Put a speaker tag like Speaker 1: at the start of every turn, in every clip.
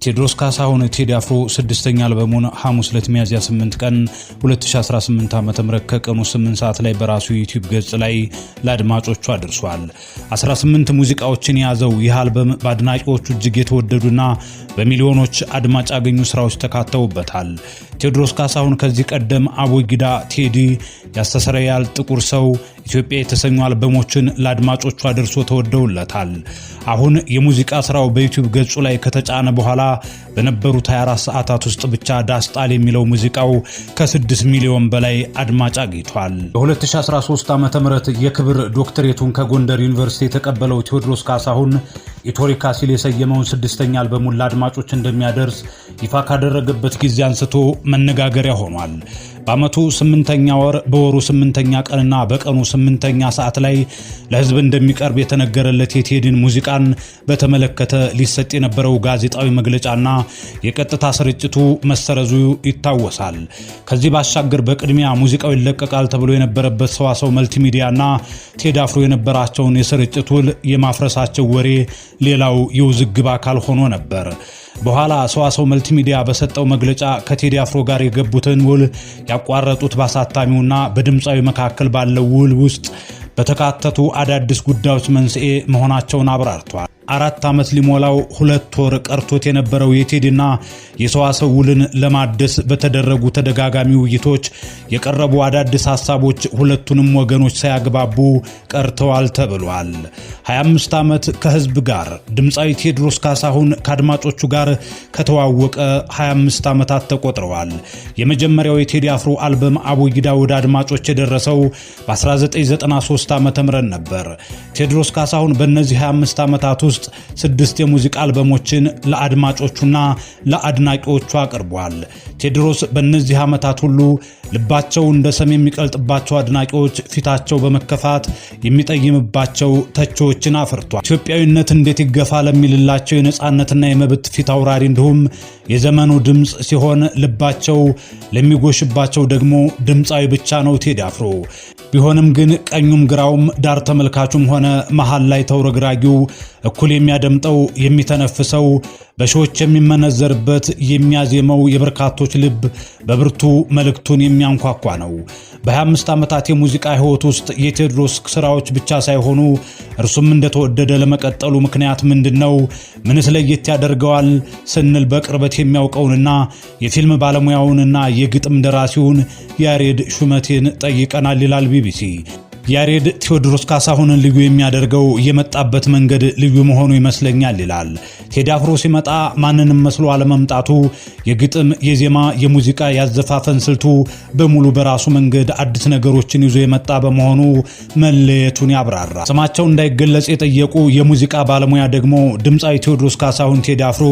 Speaker 1: ቴዎድሮስ ካሳሁን ቴዲ አፍሮ ስድስተኛ አልበሙን ሐሙስ ዕለት ሚያዝያ 8 ቀን 2018 ዓ.ም ከቀኑ 8 ሰዓት ላይ በራሱ ዩቲዩብ ገጽ ላይ ለአድማጮቹ አድርሷል። 18 ሙዚቃዎችን የያዘው ይህ አልበም በአድናቂዎቹ እጅግ የተወደዱና በሚሊዮኖች አድማጭ ያገኙ ስራዎች ተካተውበታል። ቴዎድሮስ ካሳሁን ከዚህ ቀደም አቦጊዳ፣ ቴዲ፣ ያስተሰረያል፣ ጥቁር ሰው፣ ኢትዮጵያ የተሰኙ አልበሞችን ለአድማጮቹ አድርሶ ተወደውለታል። አሁን የሙዚቃ ስራው በዩቲዩብ ገጹ ላይ ከተጫነ በኋላ በነበሩት 24 ሰዓታት ውስጥ ብቻ ዳስጣል የሚለው ሙዚቃው ከ6 ሚሊዮን በላይ አድማጭ አግኝቷል። በ2013 ዓ.ም የክብር ዶክተሬቱን ከጎንደር ዩኒቨርሲቲ የተቀበለው ቴዎድሮስ ካሳሁን ኢቶሪካ ሲል የሰየመውን ስድስተኛ አልበሙን ለአድማጮች እንደሚያደርስ ይፋ ካደረገበት ጊዜ አንስቶ መነጋገሪያ ሆኗል። በአመቱ 8ኛ ወር በወሩ 8ኛ ቀንና በቀኑ 8ኛ ሰዓት ላይ ለህዝብ እንደሚቀርብ የተነገረለት የቴዲን ሙዚቃን በተመለከተ ሊሰጥ የነበረው ጋዜጣዊ መግለጫና የቀጥታ ስርጭቱ መሰረዙ ይታወሳል። ከዚህ ባሻገር በቅድሚያ ሙዚቃው ይለቀቃል ተብሎ የነበረበት ሰዋሰው መልቲሚዲያና ቴዲ አፍሮ የነበራቸውን የስርጭት ውል የማፍረሳቸው ወሬ ሌላው የውዝግብ አካል ሆኖ ነበር። በኋላ ሰዋሰው መልቲሚዲያ በሰጠው መግለጫ ከቴዲ አፍሮ ጋር የገቡትን ውል ያቋረጡት ባሳታሚውና በድምፃዊ መካከል ባለው ውል ውስጥ በተካተቱ አዳዲስ ጉዳዮች መንስኤ መሆናቸውን አብራርቷል። 4 ዓመት ሊሞላው 2 ወር ቀርቶት የነበረው የቴዲና የሰዋሰው ውልን ለማደስ በተደረጉ ተደጋጋሚ ውይይቶች የቀረቡ አዳዲስ ሐሳቦች ሁለቱንም ወገኖች ሳያግባቡ ቀርተዋል ተብሏል። 25 ዓመት ከህዝብ ጋር ድምፃዊ ቴዎድሮስ ካሳሁን ከአድማጮቹ ጋር ከተዋወቀ 25 ዓመታት ተቆጥረዋል። የመጀመሪያው የቴዲ አፍሮ አልበም አቦጊዳ ወደ አድማጮች የደረሰው በ1993 ዓ.ም ነበር። ቴዎድሮስ ካሳሁን በእነዚህ 25 ዓመታት ውስጥ 6 የሙዚቃ አልበሞችን ለአድማጮቹና ለአድናቂዎቹ አቅርቧል። ቴዎድሮስ በእነዚህ ዓመታት ሁሉ ልባቸው እንደ ሰም የሚቀልጥባቸው አድናቂዎች ፊታቸው በመከፋት የሚጠይምባቸው ተቾችን አፍርቷል። ኢትዮጵያዊነት እንዴት ይገፋ ለሚልላቸው የነጻነትና የመብት ፊት አውራሪ እንዲሁም የዘመኑ ድምጽ ሲሆን ልባቸው ለሚጎሽባቸው ደግሞ ድምፃዊ ብቻ ነው ቴዲ አፍሮ። ቢሆንም ግን ቀኙም ግራውም ዳር ተመልካቹም ሆነ መሃል ላይ ተውረግራጊው እኩል የሚያደምጠው የሚተነፍሰው በሺዎች የሚመነዘርበት የሚያዜመው የበርካቶች ልብ በብርቱ መልእክቱን የሚያንኳኳ ነው። በ25 ዓመታት የሙዚቃ ህይወት ውስጥ የቴዎድሮስ ስራዎች ብቻ ሳይሆኑ እርሱም እንደተወደደ ለመቀጠሉ ምክንያት ምንድነው? ምንስ ለየት ያደርገዋል ስንል በቅርበት የሚያውቀውንና የፊልም ባለሙያውንና የግጥም ደራሲውን ያሬድ ሹመቴን ጠይቀናል ይላል ቢቢሲ። ያሬድ ቴዎድሮስ ካሳሁንን ልዩ የሚያደርገው የመጣበት መንገድ ልዩ መሆኑ ይመስለኛል ይላል። ቴዲ አፍሮ ሲመጣ ማንንም መስሎ አለመምጣቱ፣ የግጥም፣ የዜማ፣ የሙዚቃ ያዘፋፈን ስልቱ በሙሉ በራሱ መንገድ አዲስ ነገሮችን ይዞ የመጣ በመሆኑ መለየቱን ያብራራል። ስማቸው እንዳይገለጽ የጠየቁ የሙዚቃ ባለሙያ ደግሞ ድምፃዊ ቴዎድሮስ ካሳሁን ቴዲ አፍሮ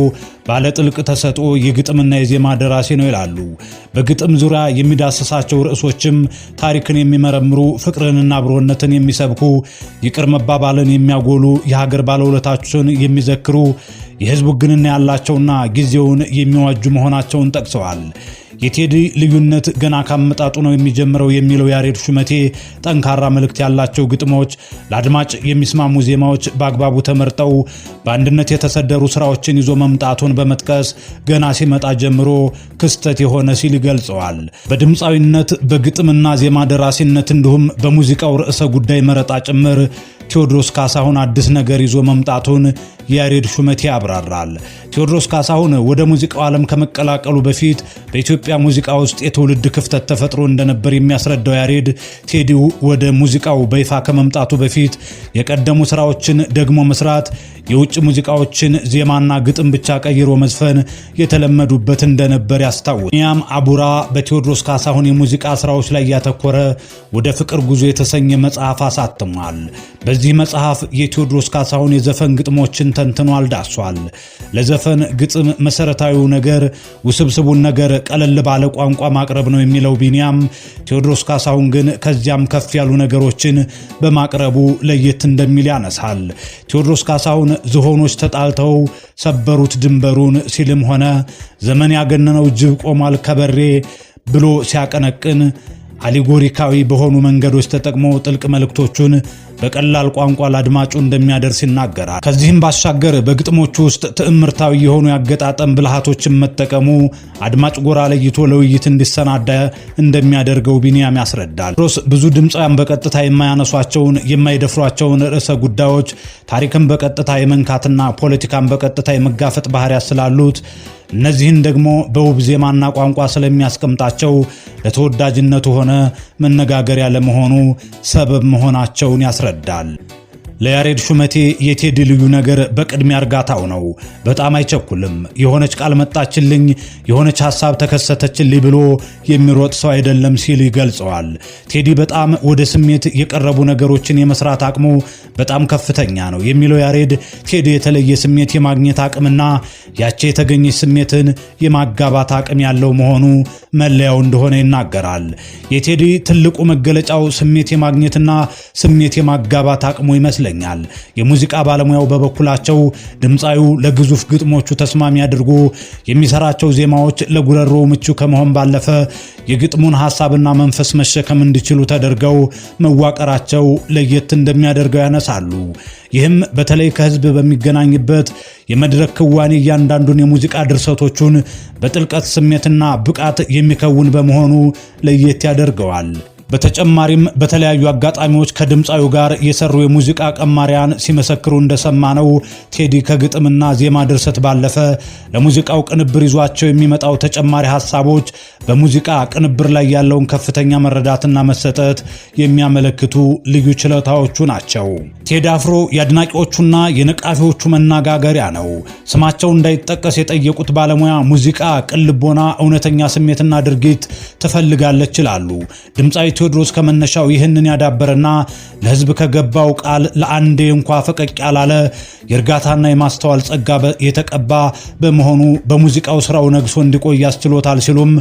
Speaker 1: ባለጥልቅ ተሰጥኦ የግጥምና የዜማ ደራሲ ነው ይላሉ። በግጥም ዙሪያ የሚዳሰሳቸው ርዕሶችም ታሪክን የሚመረምሩ፣ ፍቅርንና አብሮነትን የሚሰብኩ፣ ይቅር መባባልን የሚያጎሉ፣ የሀገር ባለውለታቸውን የሚዘክሩ፣ የህዝብ ውግንና ያላቸውና ጊዜውን የሚዋጁ መሆናቸውን ጠቅሰዋል። የቴዲ ልዩነት ገና ካመጣጡ ነው የሚጀምረው የሚለው ያሬድ ሹመቴ ጠንካራ መልእክት ያላቸው ግጥሞች፣ ለአድማጭ የሚስማሙ ዜማዎች በአግባቡ ተመርጠው በአንድነት የተሰደሩ ስራዎችን ይዞ መምጣቱን በመጥቀስ ገና ሲመጣ ጀምሮ ክስተት የሆነ ሲል ይገልጸዋል። በድምፃዊነት በግጥምና ዜማ ደራሲነት እንዲሁም በሙዚቃው ርዕሰ ጉዳይ መረጣ ጭምር ቴዎድሮስ ካሳሁን አዲስ ነገር ይዞ መምጣቱን ያሬድ ሹመቴ ያብራራል። ቴዎድሮስ ካሳሁን ወደ ሙዚቃው ዓለም ከመቀላቀሉ በፊት በኢትዮጵያ ሙዚቃ ውስጥ የትውልድ ክፍተት ተፈጥሮ እንደነበር የሚያስረዳው ያሬድ ቴዲ ወደ ሙዚቃው በይፋ ከመምጣቱ በፊት የቀደሙ ስራዎችን ደግሞ መስራት፣ የውጭ ሙዚቃዎችን ዜማና ግጥም ብቻ ቀይሮ መዝፈን የተለመዱበት እንደነበር ያስታውሳል። ኒያም አቡራ በቴዎድሮስ ካሳሁን የሙዚቃ ስራዎች ላይ ያተኮረ ወደ ፍቅር ጉዞ የተሰኘ መጽሐፍ አሳትሟል። በዚህ መጽሐፍ የቴዎድሮስ ካሳሁን የዘፈን ግጥሞችን ተንትኗል፣ ዳሷል። ለዘፈን ግጥም መሰረታዊው ነገር ውስብስቡን ነገር ቀለል ባለ ቋንቋ ማቅረብ ነው የሚለው ቢኒያም፣ ቴዎድሮስ ካሳሁን ግን ከዚያም ከፍ ያሉ ነገሮችን በማቅረቡ ለየት እንደሚል ያነሳል። ቴዎድሮስ ካሳሁን ዝሆኖች ተጣልተው ሰበሩት ድንበሩን ሲልም ሆነ ዘመን ያገነነው ጅብ ቆሟል ከበሬ ብሎ ሲያቀነቅን አሊጎሪካዊ በሆኑ መንገዶች ተጠቅሞ ጥልቅ መልእክቶቹን በቀላል ቋንቋ ለአድማጩ እንደሚያደርስ ይናገራል። ከዚህም ባሻገር በግጥሞቹ ውስጥ ትዕምርታዊ የሆኑ ያገጣጠም ብልሃቶችን መጠቀሙ አድማጭ ጎራ ለይቶ ለውይይት እንዲሰናዳ እንደሚያደርገው ቢኒያም ያስረዳል። ቴዎድሮስ ብዙ ድምፃውያን በቀጥታ የማያነሷቸውን የማይደፍሯቸውን ርዕሰ ጉዳዮች ታሪክን በቀጥታ የመንካትና ፖለቲካን በቀጥታ የመጋፈጥ ባህሪያት ስላሉት እነዚህን ደግሞ በውብ ዜማና ቋንቋ ስለሚያስቀምጣቸው ለተወዳጅነቱ ሆነ መነጋገሪያ ለመሆኑ ሰበብ መሆናቸውን ያስረዳል። ለያሬድ ሹመቴ የቴዲ ልዩ ነገር በቅድሚያ እርጋታው ነው። በጣም አይቸኩልም። የሆነች ቃል መጣችልኝ፣ የሆነች ሐሳብ ተከሰተችልኝ ብሎ የሚሮጥ ሰው አይደለም ሲል ይገልጸዋል። ቴዲ በጣም ወደ ስሜት የቀረቡ ነገሮችን የመስራት አቅሙ በጣም ከፍተኛ ነው የሚለው ያሬድ ቴዲ የተለየ ስሜት የማግኘት አቅምና ያቺ የተገኘች ስሜትን የማጋባት አቅም ያለው መሆኑ መለያው እንደሆነ ይናገራል። የቴዲ ትልቁ መገለጫው ስሜት የማግኘትና ስሜት የማጋባት አቅሙ ይመስላል። የሙዚቃ ባለሙያው በበኩላቸው ድምፃዩ ለግዙፍ ግጥሞቹ ተስማሚ አድርጎ የሚሰራቸው ዜማዎች ለጉረሮ ምቹ ከመሆን ባለፈ የግጥሙን ሐሳብና መንፈስ መሸከም እንዲችሉ ተደርገው መዋቀራቸው ለየት እንደሚያደርገው ያነሳሉ። ይህም በተለይ ከህዝብ በሚገናኝበት የመድረክ ክዋኔ እያንዳንዱን የሙዚቃ ድርሰቶቹን በጥልቀት ስሜትና ብቃት የሚከውን በመሆኑ ለየት ያደርገዋል። በተጨማሪም በተለያዩ አጋጣሚዎች ከድምፃዩ ጋር የሰሩ የሙዚቃ ቀማሪያን ሲመሰክሩ እንደሰማነው ቴዲ ከግጥምና ዜማ ድርሰት ባለፈ ለሙዚቃው ቅንብር ይዟቸው የሚመጣው ተጨማሪ ሐሳቦች በሙዚቃ ቅንብር ላይ ያለውን ከፍተኛ መረዳትና መሰጠት የሚያመለክቱ ልዩ ችሎታዎቹ ናቸው። ቴዲ አፍሮ የአድናቂዎቹና የነቃፊዎቹ መነጋገሪያ ነው። ስማቸው እንዳይጠቀስ የጠየቁት ባለሙያ ሙዚቃ ቅልቦና፣ እውነተኛ ስሜትና ድርጊት ትፈልጋለች ይላሉ። ድምፃዊ ቴዎድሮስ ከመነሻው ይህንን ያዳበረና ለህዝብ ከገባው ቃል ለአንዴ እንኳ ፈቀቅ ያላለ የእርጋታና የማስተዋል ጸጋ የተቀባ በመሆኑ በሙዚቃው ስራው ነግሶ እንዲቆይ ያስችሎታል ሲሉም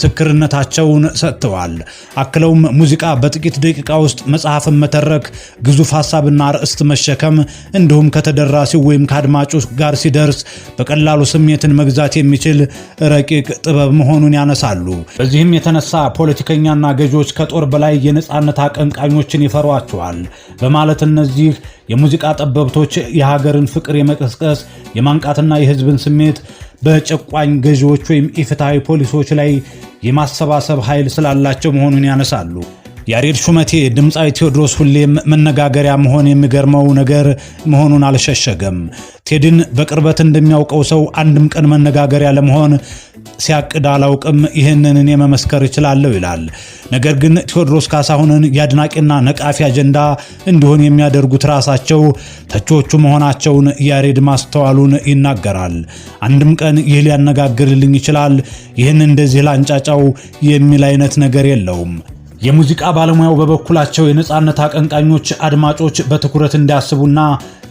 Speaker 1: ምስክርነታቸውን ሰጥተዋል። አክለውም ሙዚቃ በጥቂት ደቂቃ ውስጥ መጽሐፍን መተረክ፣ ግዙፍ ሐሳብና ርዕስት መሸከም እንዲሁም ከተደራሲው ወይም ከአድማጩ ጋር ሲደርስ በቀላሉ ስሜትን መግዛት የሚችል ረቂቅ ጥበብ መሆኑን ያነሳሉ። በዚህም የተነሳ ፖለቲከኛና ገዢዎች ከጦር በላይ የነጻነት አቀንቃኞችን ይፈሯቸዋል በማለት እነዚህ የሙዚቃ ጠበብቶች የሀገርን ፍቅር የመቀስቀስ የማንቃትና የህዝብን ስሜት በጨቋኝ ገዢዎች ወይም ኢፍትሃዊ ፖሊሶች ላይ የማሰባሰብ ኃይል ስላላቸው መሆኑን ያነሳሉ። ያሬድ ሹመቴ ድምፃዊ ቴዎድሮስ ሁሌም መነጋገሪያ መሆን የሚገርመው ነገር መሆኑን አልሸሸገም። ቴዲን በቅርበት እንደሚያውቀው ሰው አንድም ቀን መነጋገሪያ ለመሆን ሲያቅድ አላውቅም፣ ይህንን እኔ መመስከር እችላለሁ ይላል። ነገር ግን ቴዎድሮስ ካሳሁንን የአድናቂና ነቃፊ አጀንዳ እንዲሆን የሚያደርጉት ራሳቸው ተቾቹ መሆናቸውን ያሬድ ማስተዋሉን ይናገራል። አንድም ቀን ይህ ሊያነጋግርልኝ ይችላል፣ ይህን እንደዚህ ላንጫጫው የሚል አይነት ነገር የለውም። የሙዚቃ ባለሙያው በበኩላቸው የነጻነት አቀንቃኞች አድማጮች በትኩረት እንዲያስቡና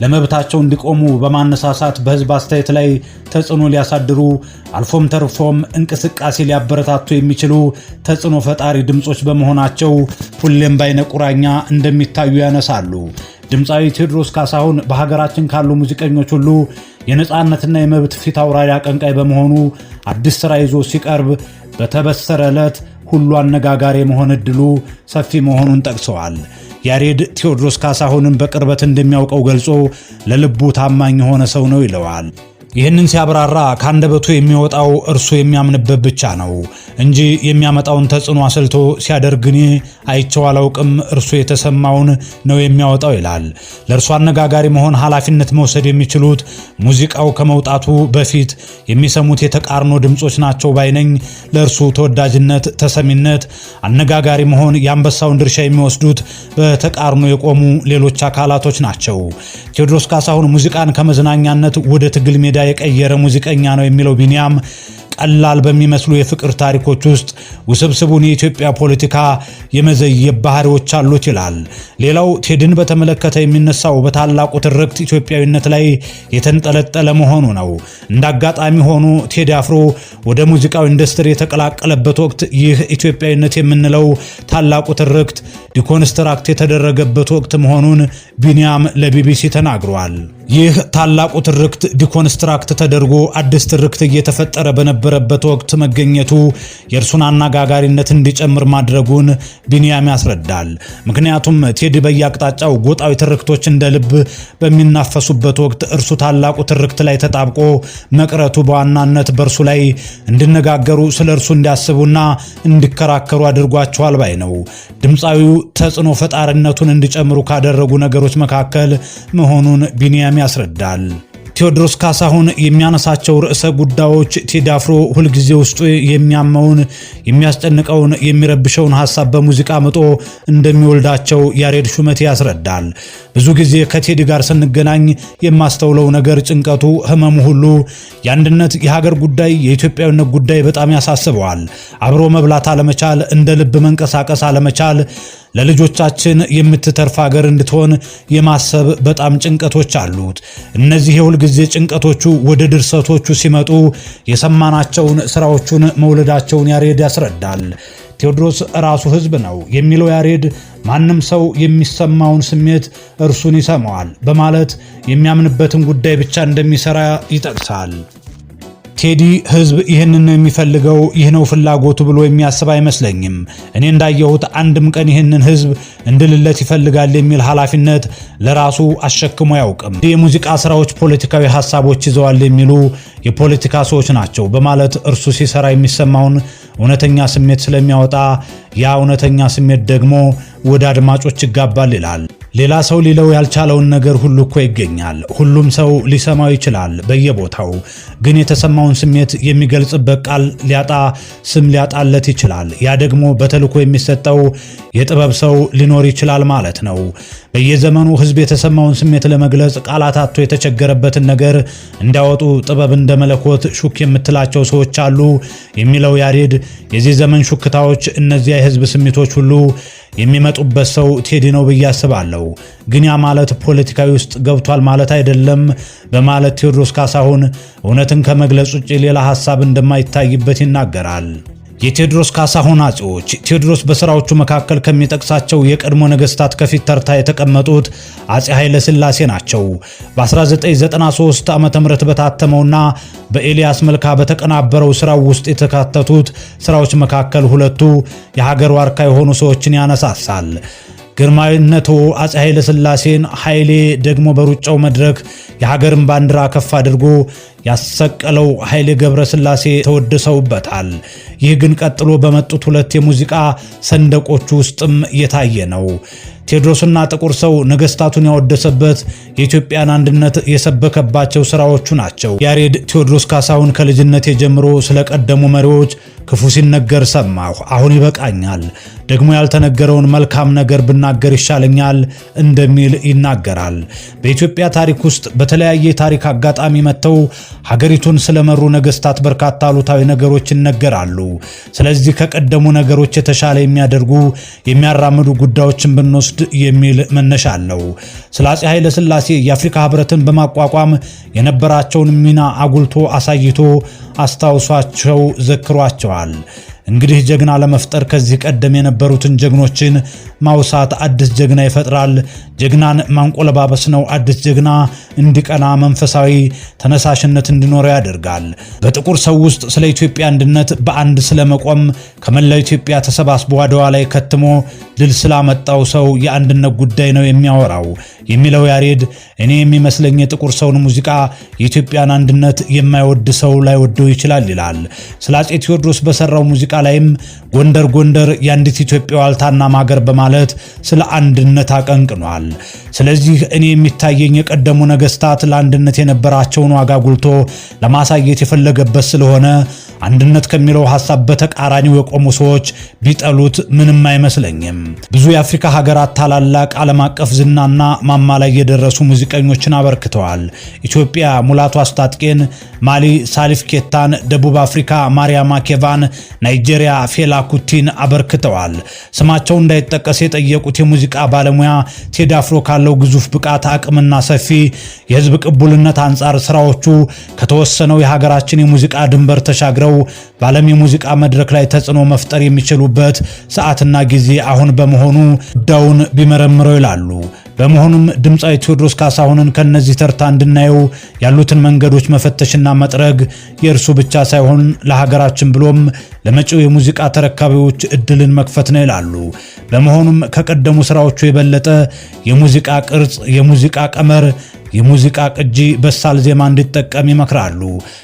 Speaker 1: ለመብታቸው እንዲቆሙ በማነሳሳት በህዝብ አስተያየት ላይ ተጽዕኖ ሊያሳድሩ አልፎም ተርፎም እንቅስቃሴ ሊያበረታቱ የሚችሉ ተጽዕኖ ፈጣሪ ድምጾች በመሆናቸው ሁሌም ባይነ ቁራኛ እንደሚታዩ ያነሳሉ። ድምፃዊ ቴዎድሮስ ካሳሁን በሀገራችን ካሉ ሙዚቀኞች ሁሉ የነጻነትና የመብት ፊት አውራሪ አቀንቃይ በመሆኑ አዲስ ስራ ይዞ ሲቀርብ በተበሰረ ዕለት ሁሉ አነጋጋሪ መሆን እድሉ ሰፊ መሆኑን ጠቅሰዋል። ያሬድ ቴዎድሮስ ካሳሁንን በቅርበት እንደሚያውቀው ገልጾ ለልቡ ታማኝ የሆነ ሰው ነው ይለዋል። ይህንን ሲያብራራ ካንደበቱ የሚወጣው እርሱ የሚያምንበት ብቻ ነው እንጂ የሚያመጣውን ተጽዕኖ አስልቶ ሲያደርግኒ አይቼው አላውቅም፣ እርሱ የተሰማውን ነው የሚያወጣው ይላል። ለእርሱ አነጋጋሪ መሆን ኃላፊነት መውሰድ የሚችሉት ሙዚቃው ከመውጣቱ በፊት የሚሰሙት የተቃርኖ ድምጾች ናቸው ባይነኝ። ለእርሱ ተወዳጅነት፣ ተሰሚነት፣ አነጋጋሪ መሆን የአንበሳውን ድርሻ የሚወስዱት በተቃርኖ የቆሙ ሌሎች አካላቶች ናቸው። ቴዎድሮስ ካሳሁን ሙዚቃን ከመዝናኛነት ወደ ትግል ሜዳ የቀየረ ሙዚቀኛ ነው የሚለው ቢኒያም ቀላል በሚመስሉ የፍቅር ታሪኮች ውስጥ ውስብስቡን የኢትዮጵያ ፖለቲካ የመዘየብ ባህሪዎች አሉት ይላል። ሌላው ቴዲን በተመለከተ የሚነሳው በታላቁ ትርክት ኢትዮጵያዊነት ላይ የተንጠለጠለ መሆኑ ነው። እንዳጋጣሚ ሆኖ ቴዲ አፍሮ ወደ ሙዚቃው ኢንዱስትሪ የተቀላቀለበት ወቅት ይህ ኢትዮጵያዊነት የምንለው ታላቁ ትርክት ዲኮንስትራክት የተደረገበት ወቅት መሆኑን ቢኒያም ለቢቢሲ ተናግሯል። ይህ ታላቁ ትርክት ዲኮንስትራክት ተደርጎ አዲስ ትርክት እየተፈጠረ በነበረበት ወቅት መገኘቱ የእርሱን አነጋጋሪነት እንዲጨምር ማድረጉን ቢንያም ያስረዳል። ምክንያቱም ቴዲ በየአቅጣጫው ጎጣዊ ትርክቶች እንደ ልብ በሚናፈሱበት ወቅት እርሱ ታላቁ ትርክት ላይ ተጣብቆ መቅረቱ በዋናነት በእርሱ ላይ እንዲነጋገሩ ስለ እርሱ እንዲያስቡና እንዲከራከሩ አድርጓቸዋል ባይ ነው። ድምፃዊው ተጽዕኖ ፈጣሪነቱን እንዲጨምሩ ካደረጉ ነገሮች መካከል መሆኑን ቢንያም ያስረዳል። ቴዎድሮስ ካሳሁን የሚያነሳቸው ርዕሰ ጉዳዮች ቴዲ አፍሮ ሁልጊዜ ውስጡ የሚያመውን የሚያስጨንቀውን የሚረብሸውን ሐሳብ በሙዚቃ ምጦ እንደሚወልዳቸው ያሬድ ሹመቴ ያስረዳል። ብዙ ጊዜ ከቴዲ ጋር ስንገናኝ የማስተውለው ነገር ጭንቀቱ፣ ህመሙ ሁሉ የአንድነት የሀገር ጉዳይ የኢትዮጵያዊነት ጉዳይ በጣም ያሳስበዋል። አብሮ መብላት አለመቻል፣ እንደ ልብ መንቀሳቀስ አለመቻል፣ ለልጆቻችን የምትተርፍ ሀገር እንድትሆን የማሰብ በጣም ጭንቀቶች አሉት። እነዚህ የሁል ጊዜ ጭንቀቶቹ ወደ ድርሰቶቹ ሲመጡ የሰማናቸውን ስራዎቹን መውለዳቸውን ያሬድ ያስረዳል። ቴዎድሮስ ራሱ ህዝብ ነው የሚለው ያሬድ ማንም ሰው የሚሰማውን ስሜት እርሱን ይሰማዋል በማለት የሚያምንበትን ጉዳይ ብቻ እንደሚሰራ ይጠቅሳል። ቴዲ ህዝብ ይህንን ነው የሚፈልገው፣ ይህ ነው ፍላጎቱ ብሎ የሚያስብ አይመስለኝም። እኔ እንዳየሁት አንድም ቀን ይህንን ህዝብ እንድልለት ይፈልጋል የሚል ኃላፊነት ለራሱ አሸክሞ ያውቅም። የሙዚቃ ስራዎች ፖለቲካዊ ሐሳቦች ይዘዋል የሚሉ የፖለቲካ ሰዎች ናቸው በማለት እርሱ ሲሰራ የሚሰማውን እውነተኛ ስሜት ስለሚያወጣ ያ እውነተኛ ስሜት ደግሞ ወደ አድማጮች ይጋባል ይላል። ሌላ ሰው ሊለው ያልቻለውን ነገር ሁሉ እኮ ይገኛል። ሁሉም ሰው ሊሰማው ይችላል በየቦታው ግን የተሰማውን ስሜት የሚገልጽበት ቃል ሊያጣ ስም ሊያጣለት ይችላል። ያ ደግሞ በተልኮ የሚሰጠው የጥበብ ሰው ሊኖር ይችላል ማለት ነው። በየዘመኑ ህዝብ የተሰማውን ስሜት ለመግለጽ ቃላት አጥቶ የተቸገረበትን ነገር እንዲያወጡ ጥበብ እንደ መለኮት ሹክ የምትላቸው ሰዎች አሉ የሚለው ያሬድ የዚህ ዘመን ሹክታዎች እነዚያ የህዝብ ስሜቶች ሁሉ የሚመጡበት ሰው ቴዲ ነው ብዬ አስባለሁ። ግን ያ ማለት ፖለቲካዊ ውስጥ ገብቷል ማለት አይደለም በማለት ቴዎድሮስ ካሳሁን እውነትን ከመግለጽ ውጭ ሌላ ሐሳብ እንደማይታይበት ይናገራል። የቴዎድሮስ ካሳሁን አጼዎች ቴዎድሮስ በስራዎቹ መካከል ከሚጠቅሳቸው የቀድሞ ነገስታት ከፊት ተርታ የተቀመጡት አጼ ኃይለ ሥላሴ ናቸው። በ1993 ዓመተ ምህረት በታተመውና በኤልያስ መልካ በተቀናበረው ስራው ውስጥ የተካተቱት ስራዎች መካከል ሁለቱ የሀገር ዋርካ የሆኑ ሰዎችን ያነሳሳል። ግርማዊነቱ አጼ ኃይለ ሥላሴን፣ ኃይሌ ደግሞ በሩጫው መድረክ የሀገርን ባንዲራ ከፍ አድርጎ ያሰቀለው ኃይሌ ገብረ ሥላሴ ተወድሰውበታል። ይህ ግን ቀጥሎ በመጡት ሁለት የሙዚቃ ሰንደቆች ውስጥም የታየ ነው። ቴዎድሮስና ጥቁር ሰው ነገስታቱን ያወደሰበት የኢትዮጵያን አንድነት የሰበከባቸው ስራዎቹ ናቸው። ያሬድ ቴዎድሮስ ካሳሁን ከልጅነቴ ጀምሮ ስለቀደሙ መሪዎች ክፉ ሲነገር ሰማሁ፣ አሁን ይበቃኛል፣ ደግሞ ያልተነገረውን መልካም ነገር ብናገር ይሻለኛል እንደሚል ይናገራል። በኢትዮጵያ ታሪክ ውስጥ በተለያየ ታሪክ አጋጣሚ መጥተው ሀገሪቱን ስለመሩ ነገስታት በርካታ አሉታዊ ነገሮች ይነገራሉ። ስለዚህ ከቀደሙ ነገሮች የተሻለ የሚያደርጉ የሚያራምዱ ጉዳዮችን ብንወስድ የሚል መነሻ አለው። ስለ አጼ ኃይለ ሥላሴ የአፍሪካ ህብረትን በማቋቋም የነበራቸውን ሚና አጉልቶ አሳይቶ አስታውሷቸው ዘክሯቸዋል። እንግዲህ ጀግና ለመፍጠር ከዚህ ቀደም የነበሩትን ጀግኖችን ማውሳት አዲስ ጀግና ይፈጥራል። ጀግናን ማንቆለባበስ ነው አዲስ ጀግና እንዲቀና መንፈሳዊ ተነሳሽነት እንዲኖረው ያደርጋል። በጥቁር ሰው ውስጥ ስለ ኢትዮጵያ አንድነት በአንድ ስለመቆም ከመላው ኢትዮጵያ ተሰባስቦ አድዋ ላይ ከትሞ ድል ስላመጣው ሰው የአንድነት ጉዳይ ነው የሚያወራው የሚለው ያሬድ እኔ የሚመስለኝ የጥቁር ሰውን ሙዚቃ የኢትዮጵያን አንድነት የማይወድ ሰው ላይ ወደው ይችላል ይላል። ስለ አጼ ቴዎድሮስ በሰራው ሙዚቃ ላይም ጎንደር ጎንደር የአንዲት ኢትዮጵያ ዋልታና ማገር በማለት ስለ አንድነት አቀንቅኗል። ስለዚህ እኔ የሚታየኝ የቀደሙ ነገስታት ለአንድነት የነበራቸውን ዋጋ ጉልቶ ለማሳየት የፈለገበት ስለሆነ አንድነት ከሚለው ሐሳብ በተቃራኒው የቆሙ ሰዎች ቢጠሉት ምንም አይመስለኝም። ብዙ የአፍሪካ ሀገራት ታላላቅ ዓለም አቀፍ ዝናና ማማ ላይ የደረሱ ሙዚቀኞችን አበርክተዋል። ኢትዮጵያ ሙላቱ አስታጥቄን፣ ማሊ ሳሊፍ ኬታን፣ ደቡብ አፍሪካ ማሪያማ ኬቫን፣ ናይጄሪያ ፌላ ኩቲን አበርክተዋል። ስማቸው እንዳይጠቀስ የጠየቁት የሙዚቃ ባለሙያ ቴዲ አፍሮ ካለው ግዙፍ ብቃት አቅምና ሰፊ የህዝብ ቅቡልነት አንጻር ስራዎቹ ከተወሰነው የሀገራችን የሙዚቃ ድንበር ተሻግረው በዓለም የሙዚቃ መድረክ ላይ ተጽዕኖ መፍጠር የሚችሉበት ሰዓትና ጊዜ አሁን በመሆኑ ጉዳዩን ቢመረምረው ይላሉ። በመሆኑም ድምፃዊ ቴዎድሮስ ካሳሁንን ከነዚህ ተርታ እንድናየው ያሉትን መንገዶች መፈተሽና መጥረግ የእርሱ ብቻ ሳይሆን ለሀገራችን ብሎም ለመጪው የሙዚቃ ተረካቢዎች እድልን መክፈት ነው ይላሉ። በመሆኑም ከቀደሙ ስራዎቹ የበለጠ የሙዚቃ ቅርጽ፣ የሙዚቃ ቀመር፣ የሙዚቃ ቅጂ፣ በሳል ዜማ እንዲጠቀም ይመክራሉ።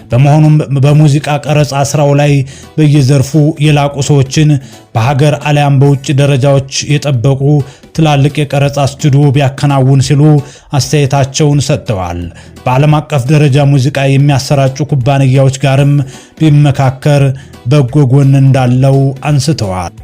Speaker 1: በመሆኑም በሙዚቃ ቀረጻ ስራው ላይ በየዘርፉ የላቁ ሰዎችን በሀገር አሊያም በውጭ ደረጃዎች የጠበቁ ትላልቅ የቀረጻ ስቱዲዮ ቢያከናውን ሲሉ አስተያየታቸውን ሰጥተዋል። በዓለም አቀፍ ደረጃ ሙዚቃ የሚያሰራጩ ኩባንያዎች ጋርም ቢመካከር በጎ ጎን እንዳለው አንስተዋል።